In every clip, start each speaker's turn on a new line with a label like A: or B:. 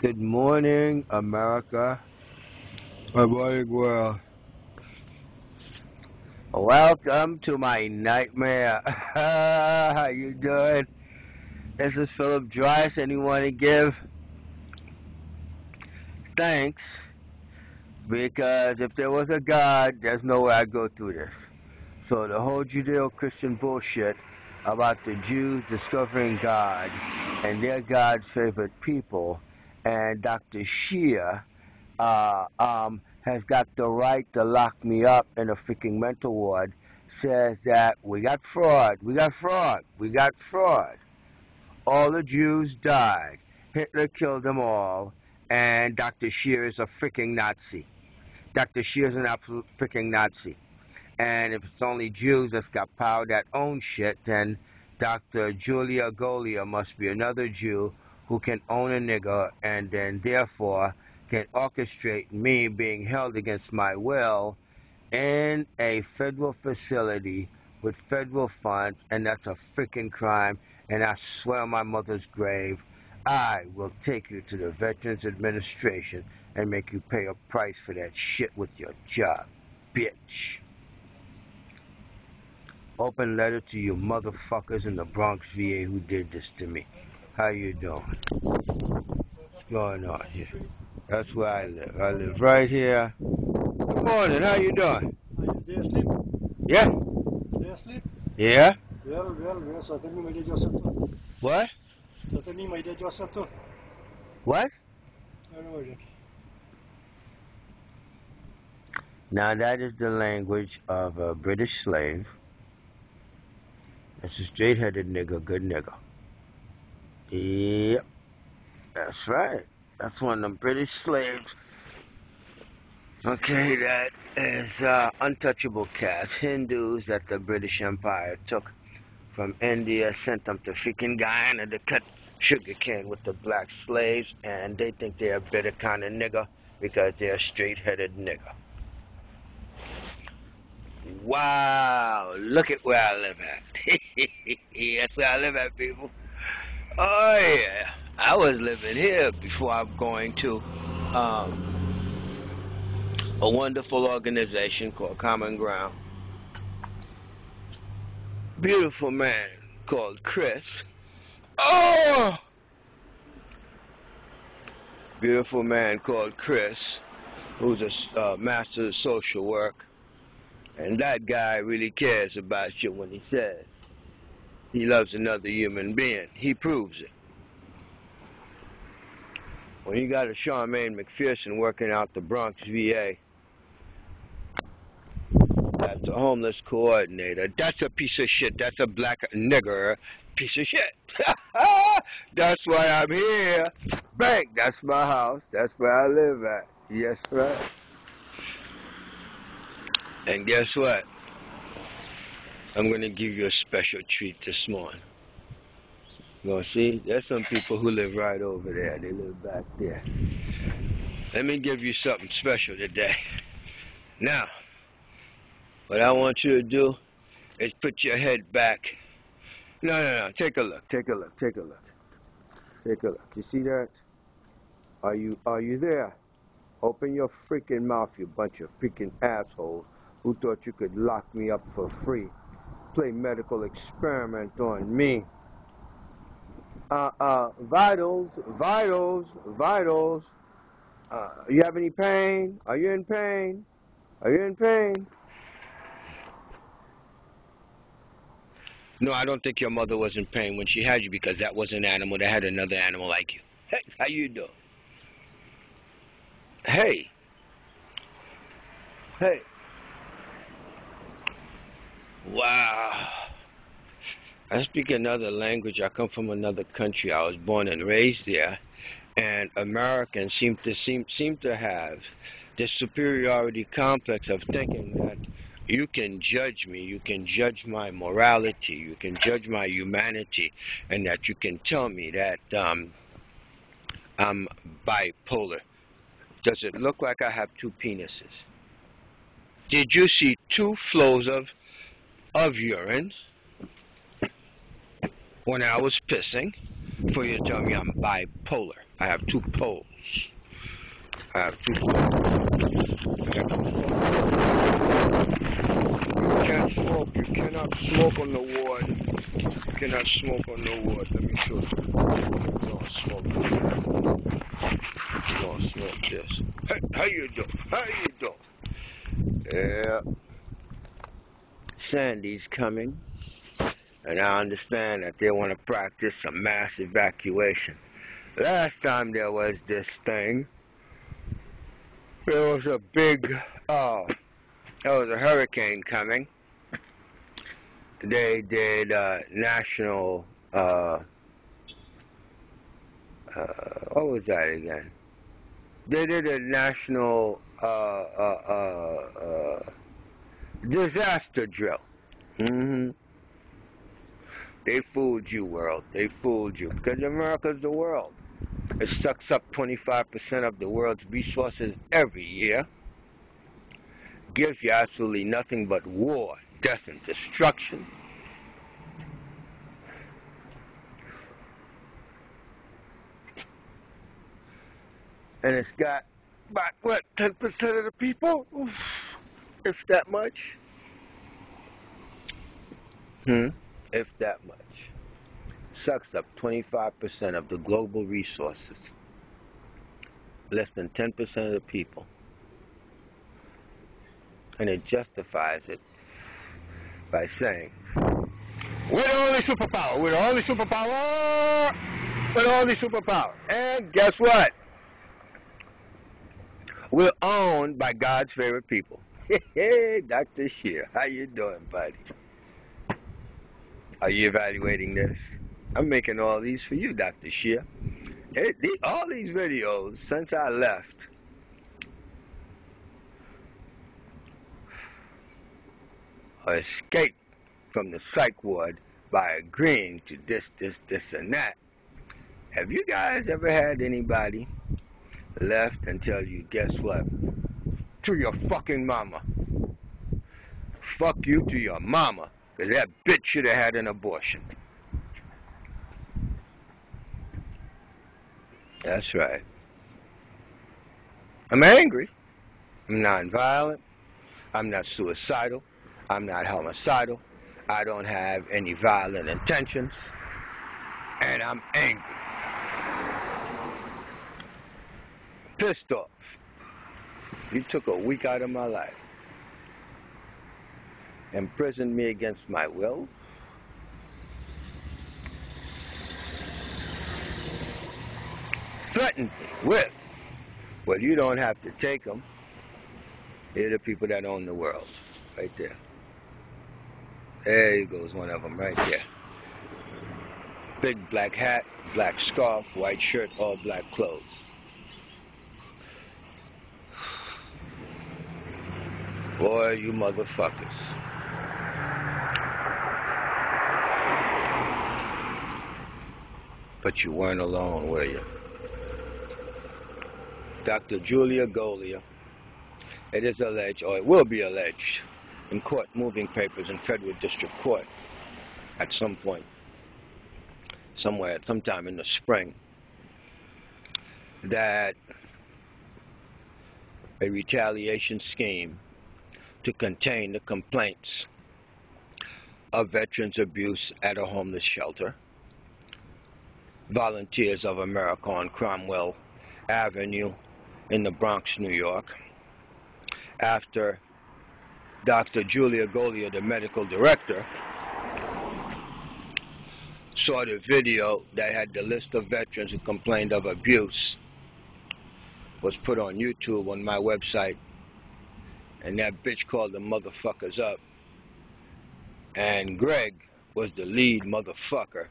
A: Good morning, America. Good morning, world. Welcome to my nightmare. How you doing? This is Philip Dryce, and you want to give thanks because if there was a God, there's no way I'd go through this. So the whole Judeo-Christian bullshit about the Jews discovering God and their God's favorite people, and Dr. Shia has got the right to lock me up in a freaking mental ward, says that we got fraud, we got fraud, we got fraud. All the Jews died. Hitler killed them all, and Dr. Scheer is a freaking Nazi. Dr. Scheer is an absolute freaking Nazi. And if it's only Jews that's got power that own shit, then Dr. Golia must be another Jew who can own a nigger and then therefore can orchestrate me being held against my will in a federal facility with federal funds, and that's a freaking crime. And I swear on my mother's grave, I will take you to the Veterans Administration and make you pay a price for that shit with your job, bitch. Open letter to you motherfuckers in the Bronx, VA who did this to me. How you doing? What's going on here? That's where I live. I live right here. Good morning. How you doing?
B: They asleep?
A: Yeah?
B: They asleep?
A: Yeah?
B: Well, certainly my day Joseph too.
A: What?
B: Certainly my day Joseph too.
A: What?
B: I don't know it.
A: Now that is the language of a British slave. That's a straight-headed nigga, good nigga. Yep, that's right. That's one of them British slaves. Okay, that is untouchable caste. Hindus that the British Empire took from India, sent them to freaking Guyana to cut sugar cane with the black slaves, and they think they're a better kind of nigger because they're a straight-headed nigger. Wow, look at where I live at. That's where I live at, people. Oh, yeah. I was living here before I'm going to um, a wonderful organization called Common Ground. Beautiful man called Chris. Oh! Beautiful man called Chris, who's a master of social work. And that guy really cares about you when he says he loves another human being. He proves it. When you got a Charmaine McPherson working out the Bronx, VA, that's a homeless coordinator. That's a piece of shit. That's a black nigger piece of shit. That's why I'm here. Bang, that's my house. That's where I live at. Yes, right. And guess what? I'm going to give you a special treat this morning. You gonna see? There's some people who live right over there. They live back there. Let me give you something special today. Now, what I want you to do is put your head back. No. Take a look. Take a look. Take a look. Take a look. You see that? Are you there? Open your freaking mouth, you bunch of freaking assholes who thought you could lock me up for free. Play medical experiment on me. Vitals. You have any pain? Are you in pain? Are you in pain? No, I don't think your mother was in pain when she had you because that was an animal that had another animal like you. Hey, how you doing? Hey, hey. Wow. I speak another language. I come from another country. I was born and raised there. And Americans seem to have this superiority complex of thinking that you can judge me, you can judge my morality, you can judge my humanity, and that you can tell me that I'm bipolar. Does it look like I have two penises? Did you see two flows of urine when I was pissing? For you to tell me I'm bipolar. I have two poles. I have two poles. You can't smoke. You cannot smoke on the ward. You cannot smoke on the ward. Let me show you. You don't smoke this. You don't smoke this. Hey, how you doing? How you doing? Yeah. Sandy's coming. And I understand that they want to practice a mass evacuation. Last time there was this thing, there was a big, there was a hurricane coming. They did national, what was that again? They did a national disaster drill. They fooled you, world. They fooled you. Because America's the world. It sucks up 25% of the world's resources every year. Gives you absolutely nothing but war, death, and destruction. And it's got about, what, 10% of the people? Oof, if that much. If that much. Sucks up 25% of the global resources. Less than 10% of the people. And it justifies it by saying, we're the only superpower. We're the only superpower. We're the only superpower. And guess what? We're owned by God's favorite people. Hey, Dr. Shear, how you doing, buddy? Are you evaluating this? I'm making all these for you, Dr. Shear. All these videos since I left are escaped from the psych ward by agreeing to this, and that. Have you guys ever had anybody left and tell you, guess what? To your fucking mama. Fuck you to your mama, because that bitch should have had an abortion. That's right. I'm angry. I'm non-violent. I'm not suicidal. I'm not homicidal. I don't have any violent intentions. And I'm angry. Pissed off. You took a week out of my life. Imprisoned me against my will. Threatened me with, well, you don't have to take them. They're the people that own the world. Right there. There goes one of them right there. Big black hat, black scarf, white shirt, all black clothes. Boy, you motherfuckers. But you weren't alone, were you? Dr. Julia Golia, it is alleged, or it will be alleged, in court moving papers in federal district court at some point, somewhere, sometime in the spring, that a retaliation scheme to contain the complaints of veterans' abuse at a homeless shelter, Volunteers of America on Cromwell Avenue in the Bronx, New York, after Dr. Julia Golia, the medical director, saw the video that had the list of veterans who complained of abuse, was put on YouTube on my website, and that bitch called the motherfuckers up, and Greg was the lead motherfucker,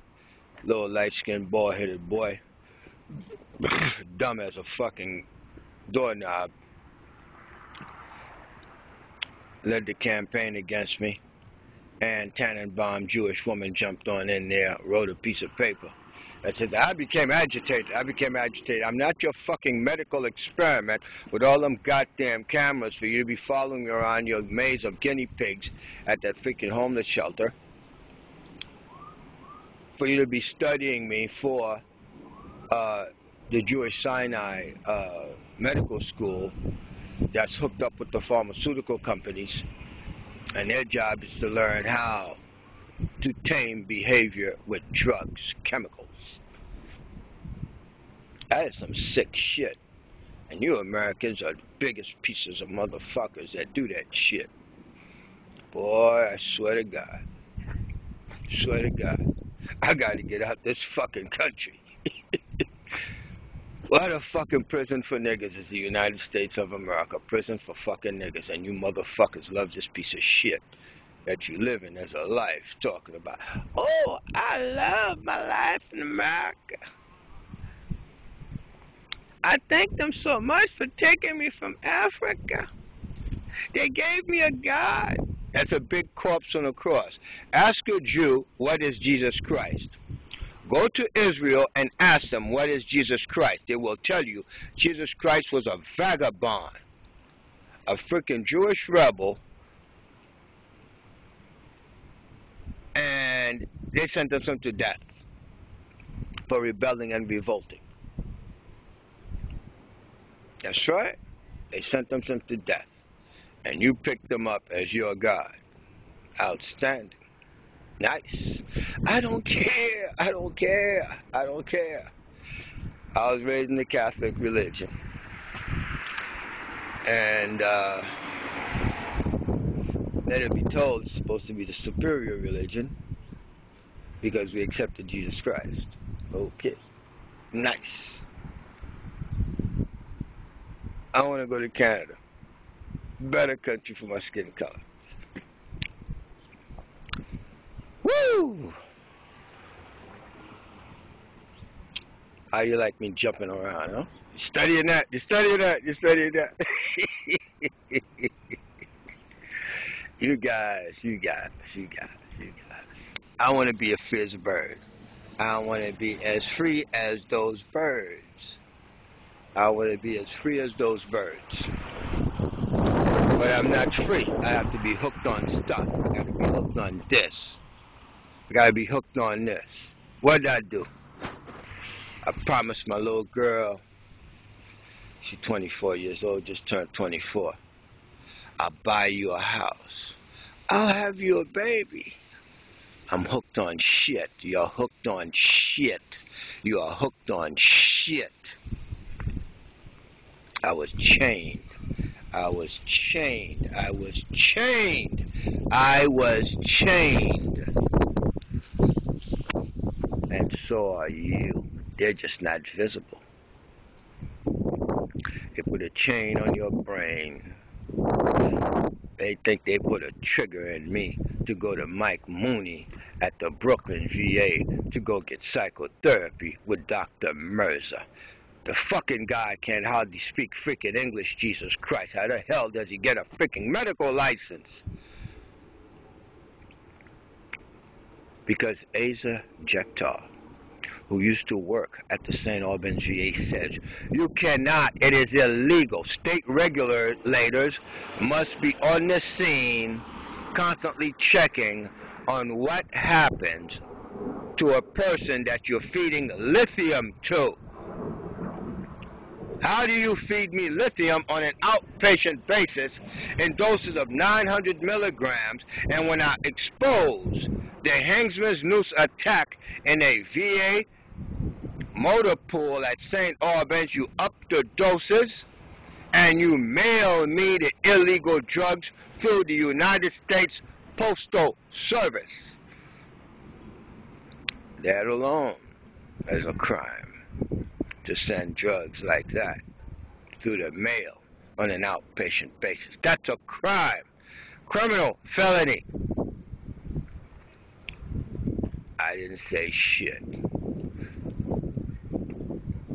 A: little light-skinned, bald-headed boy, dumb as a fucking doorknob, led the campaign against me, and Tannenbaum, Jewish woman, jumped on in there, wrote a piece of paper that said, I became agitated. I'm not your fucking medical experiment with all them goddamn cameras for you to be following me around your maze of guinea pigs at that freaking homeless shelter. for you to be studying me for the Jewish Sinai medical school that's hooked up with the pharmaceutical companies, and their job is to learn how to tame behavior with drugs, chemicals. That is some sick shit. And you Americans are the biggest pieces of motherfuckers that do that shit. Boy, I swear to God. Swear to God. I gotta get out this fucking country. What a fucking prison for niggas is the United States of America. Prison for fucking niggas. And you motherfuckers love this piece of shit that you live in as a life, talking about, oh, I love my life in America. I thank them so much for taking me from Africa. They gave me a God. That's a big corpse on a cross. Ask a Jew, what is Jesus Christ? Go to Israel and ask them, what is Jesus Christ? They will tell you, Jesus Christ was a vagabond, a freaking Jewish rebel, and they sentenced him to death for rebelling and revolting. That's right. They sentenced him to death. And you picked him up as your God. Outstanding. Nice. I don't care. I don't care. I don't care. I was raised in the Catholic religion. And let it be told, it's supposed to be the superior religion because we accepted Jesus Christ. Okay. Nice. I want to go to Canada. Better country for my skin color. Woo! How you like me jumping around, huh? You're studying that. You're studying that. You're studying that. You guys. I want to be a free as a bird. I want to be as free as those birds. I want to be as free as those birds. But I'm not free. I have to be hooked on stuff. I got to be hooked on this. I got to be hooked on this. What did I do? I promised my little girl, she's 24 years old, just turned 24. I'll buy you a house. I'll have you a baby. I'm hooked on shit. You're hooked on shit. You are hooked on shit. I was chained. I was chained. I was chained. I was chained. And so are you. They're just not visible. They put a chain on your brain. They think they put a trigger in me to go to Mike Mooney at the Brooklyn VA to go get psychotherapy with Dr. Mirza. The fucking guy can't hardly speak freaking English, Jesus Christ. How the hell does he get a freaking medical license? Because Asa Jephthah, who used to work at the St. Albans VA, says, you cannot, it is illegal. State regulators must be on the scene, constantly checking on what happens to a person that you're feeding lithium to. How do you feed me lithium on an outpatient basis in doses of 900 milligrams, and when I expose the Hangsman's noose attack in a VA motor pool at St. Albans, you up the doses and you mail me the illegal drugs through the United States Postal Service? That alone is a crime, to send drugs like that through the mail on an outpatient basis. That's a crime. Criminal felony. I didn't say shit.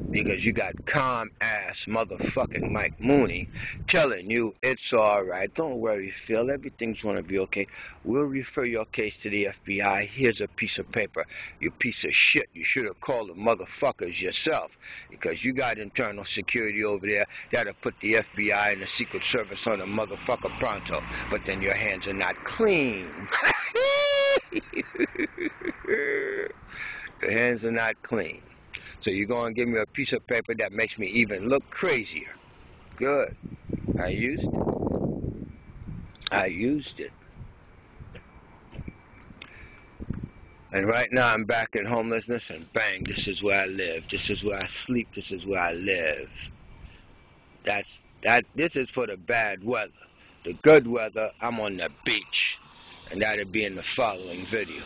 A: Because you got calm-ass motherfucking Mike Mooney telling you it's all right. Don't worry, Phil. Everything's going to be okay. We'll refer your case to the FBI. Here's a piece of paper. You piece of shit. You should have called the motherfuckers yourself, because you got internal security over there that'll put the FBI and the Secret Service on the motherfucker pronto. But then your hands are not clean. Your hands are not clean. So you're going to give me a piece of paper that makes me even look crazier. Good. I used it. I used it. And right now I'm back in homelessness, and bang, this is where I live. This is where I sleep. This is where I live. This is for the bad weather. The good weather, I'm on the beach. And that'll be in the following video.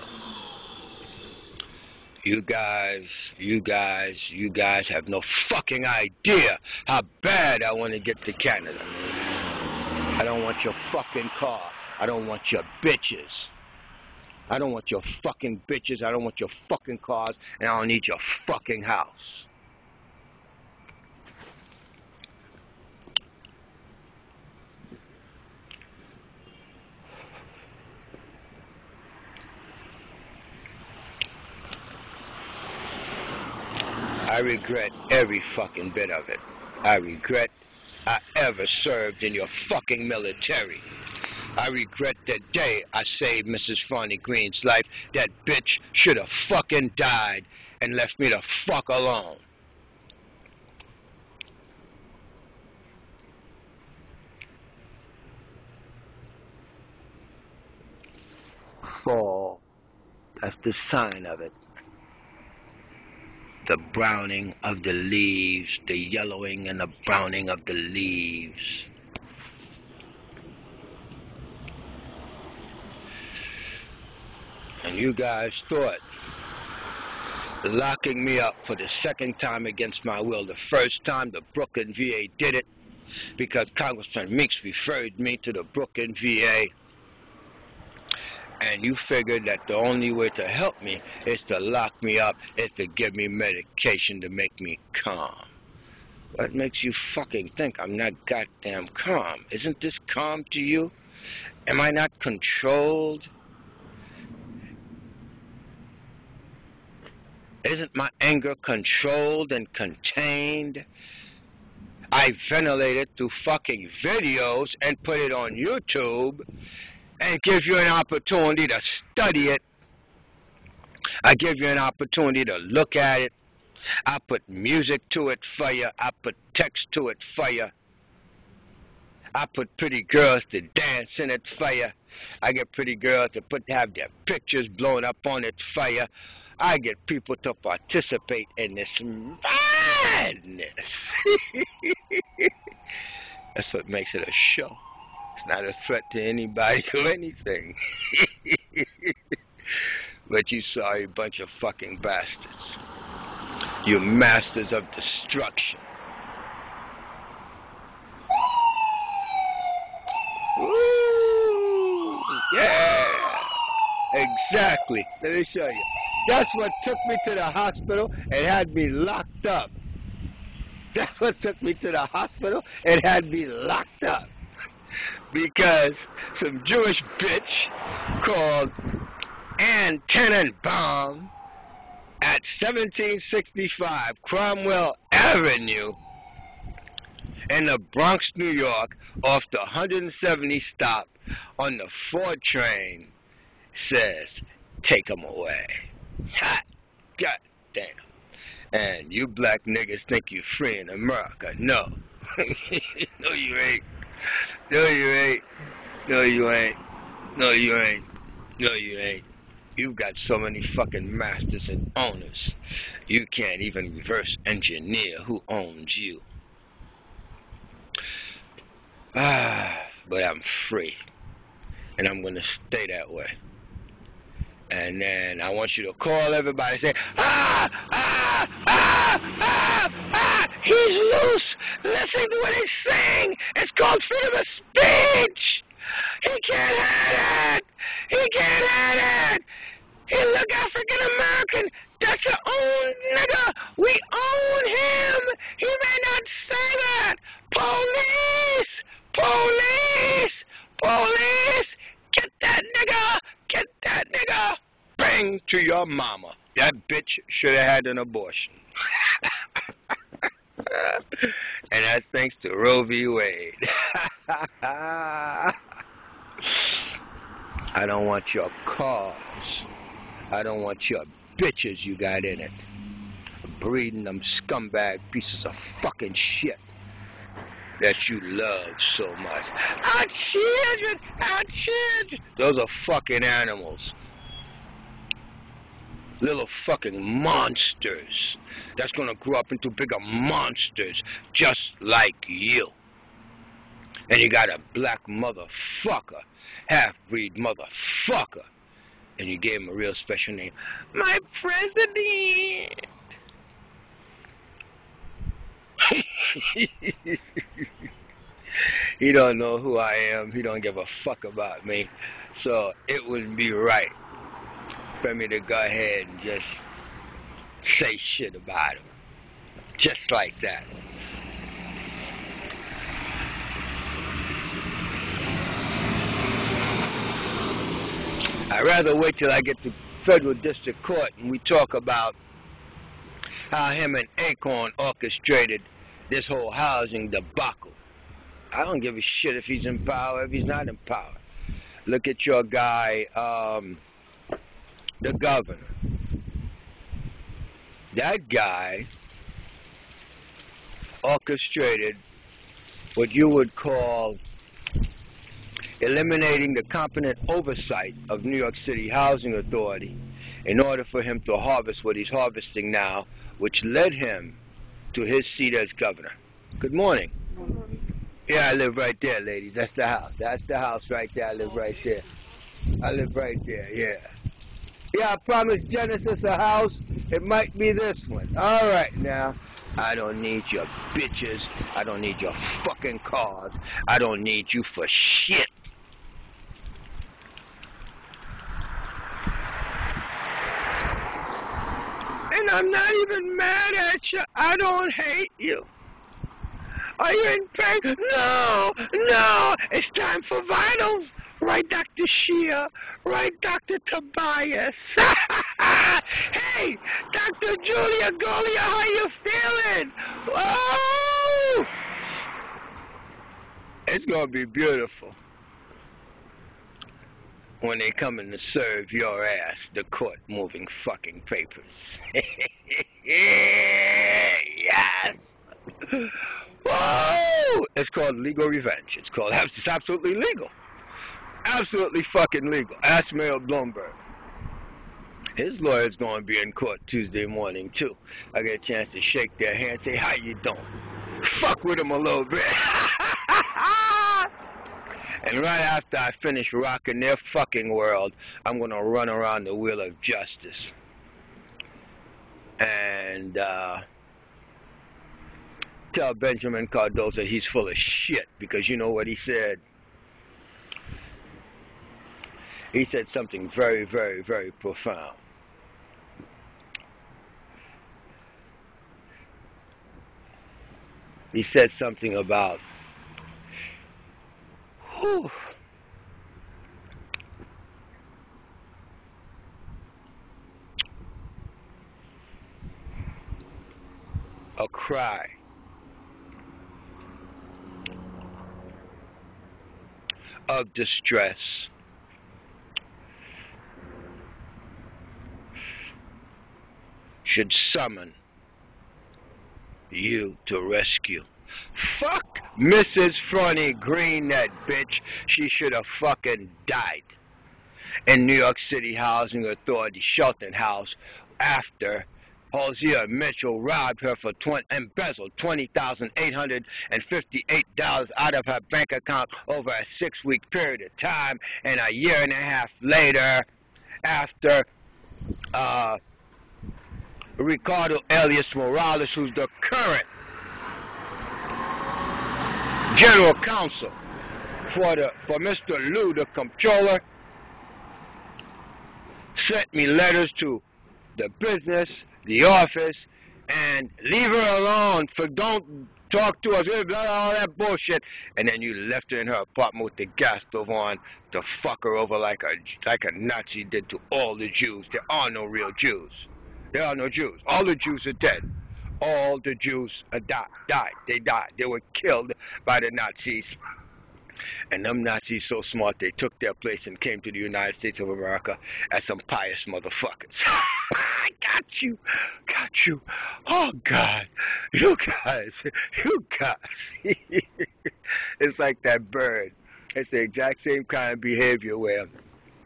A: You guys have no fucking idea how bad I want to get to Canada. I don't want your fucking car. I don't want your bitches. I don't want your fucking bitches. I don't want your fucking cars. And I don't need your fucking house. I regret every fucking bit of it. I regret I ever served in your fucking military. I regret the day I saved Mrs. Fonnie Green's life. That bitch should have fucking died and left me the fuck alone. Fall. That's the sign of it. The browning of the leaves, the yellowing and the browning of the leaves. And you guys thought locking me up for the second time against my will. The first time the Brooklyn VA did it because Congressman Meeks referred me to the Brooklyn VA. And you figured that the only way to help me is to lock me up, is to give me medication to make me calm. What makes you fucking think I'm not goddamn calm? Isn't this calm to you? Am I not controlled? Isn't my anger controlled and contained? I ventilate it through fucking videos and put it on YouTube and give you an opportunity to study it. I give you an opportunity to look at it. I put music to it for you. I put text to it for you. I put pretty girls to dance in it for you. I get pretty girls to have their pictures blown up on it for you. I get people to participate in this madness. That's what makes it a show. It's not a threat to anybody or anything. But you sorry bunch of fucking bastards. You masters of destruction. Woo! Yeah! Exactly. Let me show you. That's what took me to the hospital and had me locked up. That's what took me to the hospital and had me locked up. Because some Jewish bitch called Ann Tenenbaum at 1765 Cromwell Avenue in the Bronx, New York, off the 170 stop on the 4 train, says, take them away. Hot. God damn. And you black niggas think you free in America. No. No, you ain't. No, you ain't. No, you ain't. No, you ain't. No, you ain't. You've got so many fucking masters and owners. You can't even reverse engineer who owns you. But I'm free. And I'm going to stay that way. And then I want you to call everybody and say, he's loose. Listen to what he's saying. It's called freedom of speech. He can't have it. He can't have it. He look African American. That's your own nigga. We own him. He may not say that. Police. Police. Police. Get that nigga. Get that nigga. Bang to your mama. That bitch should have had an abortion. And that's thanks to Roe v. Wade. I don't want your cars. I don't want your bitches you got in it. Breeding them scumbag pieces of fucking shit that you love so much. Our children, our children. Those are fucking animals. Little fucking monsters that's gonna grow up into bigger monsters just like you. And you got a black motherfucker, half-breed motherfucker, and you gave him a real special name. My president. He don't know who I am. He don't give a fuck about me. So it would be right for me to go ahead and just say shit about him. Just like that. I'd rather wait till I get to federal district court and we talk about how him and Acorn orchestrated this whole housing debacle. I don't give a shit if he's in power, if he's not in power. Look at your guy, the governor. That guy orchestrated what you would call eliminating the competent oversight of New York City Housing Authority in order for him to harvest what he's harvesting now, which led him to his seat as governor. Good morning.
B: Good morning.
A: Yeah, I live right there, ladies. That's the house. That's the house right there. I live right there. I live right there, yeah. Yeah, I promised Genesis a house. It might be this one. All right, now. I don't need your bitches. I don't need your fucking cars. I don't need you for shit. And I'm not even mad at you. I don't hate you. Are you in pain? No, no. It's time for vitals. Right, Dr. Shia? Right, Dr. Tobias? Hey, Dr. Julia Golia, how you feeling? Oh! It's going to be beautiful when they come in to serve your ass the court-moving fucking papers. Yes! Whoa! It's called legal revenge. It's absolutely legal. Absolutely fucking legal. Ask Mayor Bloomberg. His lawyer's going to be in court Tuesday morning, too. I get a chance to shake their hand, say, how you doing? Fuck with them a little bit. And right after I finish rocking their fucking world, I'm going to run around the wheel of justice. And tell Benjamin Cardoza he's full of shit, because you know what he said? He said something very, very, very profound. He said something about, whew, a cry of distress should summon you to rescue. Fuck Mrs. Fronny Green, that bitch. She should have fucking died in New York City Housing Authority Shelton House after Hosea Mitchell robbed her for embezzled $20,858 out of her bank account over a 6-week period of time, and a year and a half later, after Ricardo Elias Morales, who's the current general counsel for Mr. Liu, the comptroller, sent me letters to the business, the office, and leave her alone, for don't talk to us, all that bullshit. And then you left her in her apartment with the gas stove on to fuck her over like a Nazi did to all the Jews. There are no real Jews. There are no Jews. All the Jews are dead. All the Jews died. They died. They were killed by the Nazis And them Nazis so smart they took their place and came to the United States of America as some pious motherfuckers. I got you. Got you. Oh God. You guys. You guys. It's like that bird. It's the exact same kind of behavior where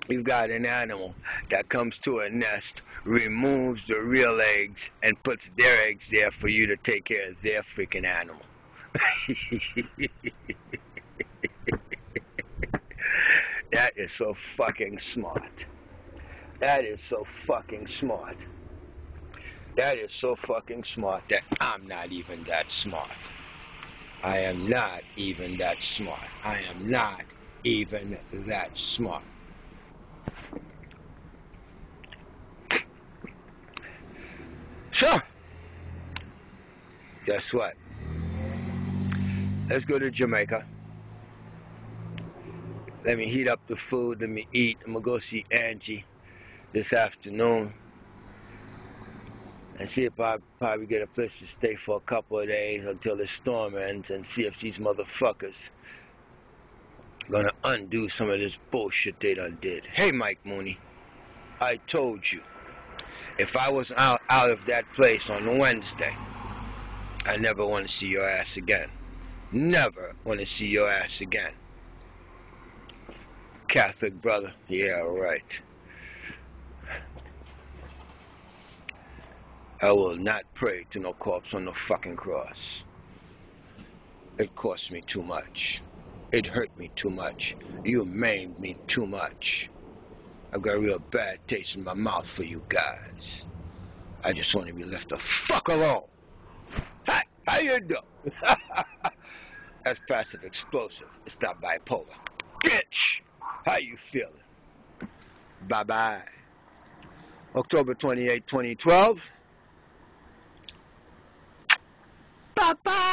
A: you've got an animal that comes to a nest, removes the real eggs, and puts their eggs there for you to take care of their freaking animal. That is so fucking smart. That is so fucking smart. That is so fucking smart that I'm not even that smart. I am not even that smart. I am not even that smart. So, guess what? Let's go to Jamaica. Let me heat up the food. Let me eat. I'm going to go see Angie this afternoon and see if I probably get a place to stay for a couple of days until the storm ends and see if these motherfuckers are going to undo some of this bullshit they done did. Hey, Mike Mooney, I told you, if I was out of that place on Wednesday, I never want to see your ass again. Never want to see your ass again. Catholic brother, yeah, right. I will not pray to no corpse on no fucking cross. It cost me too much. It hurt me too much. You maimed me too much. I've got a real bad taste in my mouth for you guys. I just want to be left the fuck alone. Hi, how you doing? That's passive explosive. It's not bipolar. Bitch, how you feeling? Bye-bye. October 28, 2012. Bye-bye.